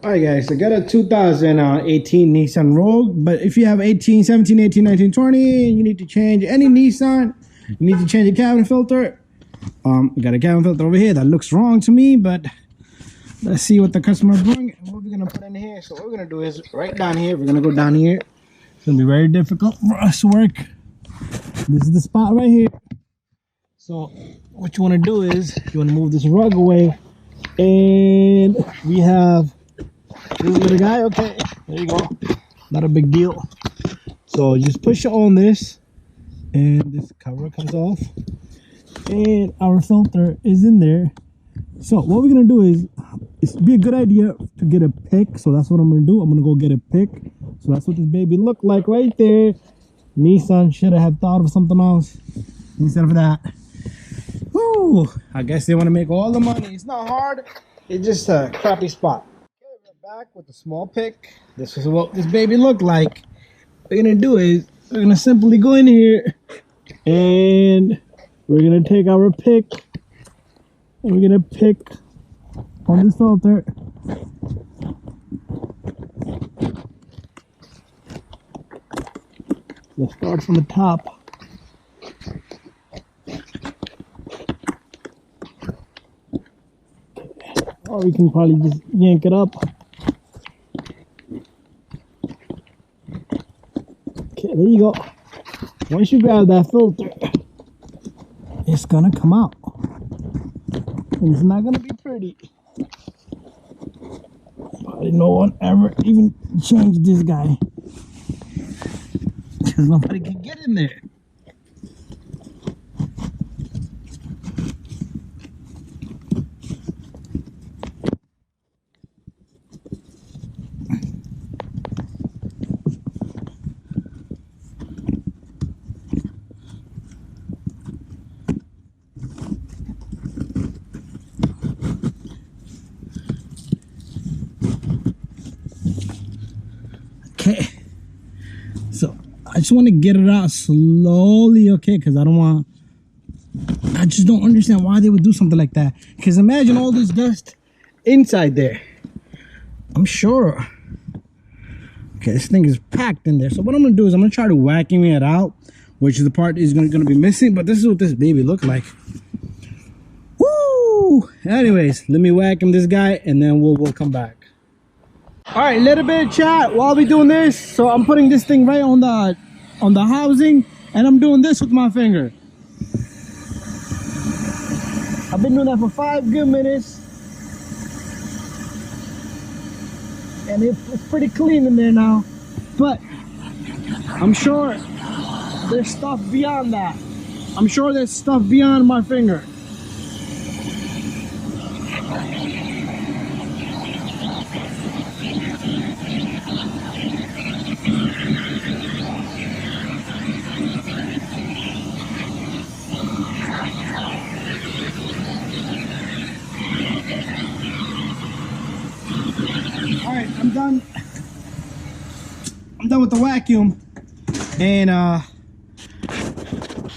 Alright guys, I got a 2018 Nissan Rogue, but if you have 18, 17, 18, 19, 20, you need to change any Nissan, you need to change the cabin filter. We got a cabin filter over here that looks wrong to me, but let's see what the customer brings and what we're gonna put in here. So what we're gonna do is right down here, we're gonna go down here. It's gonna be very difficult for us to work. This is the spot right here. So what you wanna do is you wanna move this rug away, and we have this little guy. Okay, there you go, not a big deal. So just push on this and this cover comes off and our filter is in there. So what we're gonna do is, it'd be a good idea to get a pick. So that's what I'm gonna do. I'm gonna go get a pick. So that's what this baby looked like right there. Nissan should have thought of something else instead of that. Woo! I guess they want to make all the money. It's not hard, it's just a crappy spot. Okay, we're back with a small pick. This is what this baby looked like. What we're gonna do is we're gonna simply go in here and we're gonna take our pick and we're gonna pick on this filter. Let's start from the top. Or we can probably just yank it up. Okay, there you go. Once you grab that filter, it's gonna come out. And it's not gonna be pretty. Probably no one ever even changed this guy, because nobody can get in there. Okay, so I just want to get it out slowly, okay, because I just don't understand why they would do something like that. Because imagine all this dust inside there. I'm sure. Okay, this thing is packed in there. So what I'm going to do is I'm going to try to vacuum it out, which is the part is going to be missing. But this is what this baby looked like. Woo! Anyways, let me vacuum this guy and then we'll come back. All right, little bit of chat while we doing this. So I'm putting this thing right on the housing, and I'm doing this with my finger. I've been doing that for 5 good minutes, and it's pretty clean in there now. But I'm sure there's stuff beyond that. I'm sure there's stuff beyond my finger. Alright, I'm done with the vacuum. And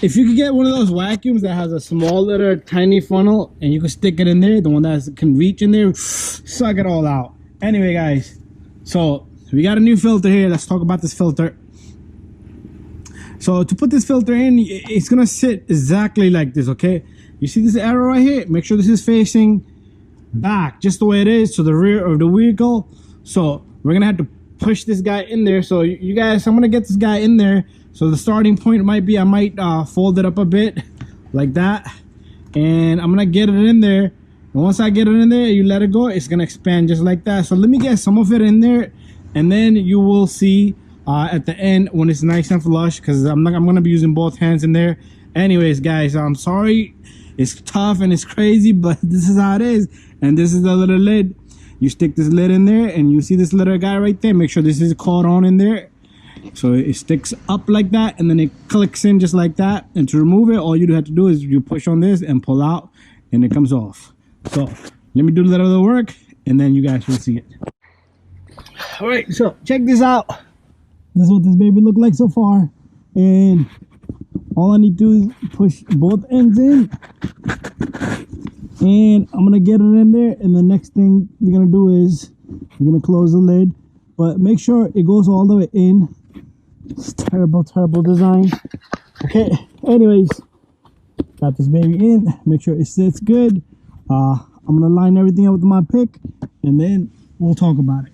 if you could get one of those vacuums that has a small little tiny funnel and you can stick it in there, the one that can reach in there, suck it all out. Anyway guys, so we got a new filter here. Let's talk about this filter. So to put this filter in, it's gonna sit exactly like this, okay? You see this arrow right here? Make sure this is facing back just the way it is to the rear of the vehicle. So we're gonna have to push this guy in there. So you guys, I'm gonna get this guy in there. So the starting point might be, I might fold it up a bit like that, and I'm gonna get it in there. And once I get it in there, you let it go, it's gonna expand just like that. So let me get some of it in there, and then you will see at the end when it's nice and flush, because I'm gonna be using both hands in there. Anyways guys, I'm sorry, it's tough and it's crazy, but this is how it is. And this is the little lid. You stick this lid in there, and you see this little guy right there. Make sure this is caught on in there. So it sticks up like that, and then it clicks in just like that. And to remove it, all you have to do is you push on this and pull out, and it comes off. So let me do a little of the work, and then you guys will see it. All right, so check this out. This is what this baby looked like so far. And all I need to do is push both ends in, and I'm gonna get it in there. And the next thing we're gonna do is You're gonna close the lid, but make sure it goes all the way in. It's terrible design. Okay, anyways, got this baby in. Make sure it sits good. I'm gonna line everything up with my pick, and then we'll talk about it.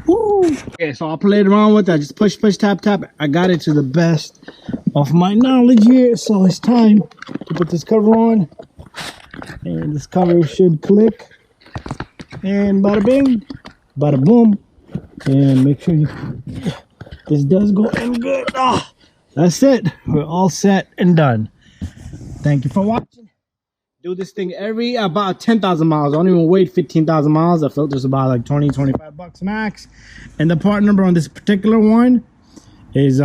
Woo! Okay, so I played around with that. Just push, tap. I got it to the best of my knowledge here. So it's time to put this cover on, and this cover should click. And bada bing, bada boom, and make sure this does go in good. That's it. We're all set and done. Thank you for watching. Do this thing every about 10,000 miles. I don't even wait 15,000 miles. The filter's about like 20-25 bucks max. And the part number on this particular one is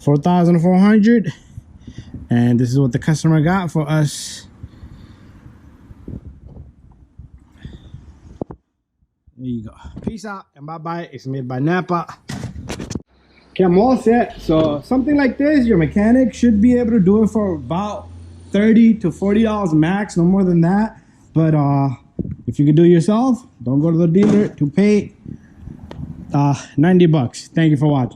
4,400. And this is what the customer got for us. There you go. Peace out and bye-bye. It's made by Napa. Okay, I'm all set. So something like this, your mechanic should be able to do it for about $30 to $40 max, no more than that. But if you can do it yourself, don't go to the dealer to pay 90 bucks. Thank you for watching.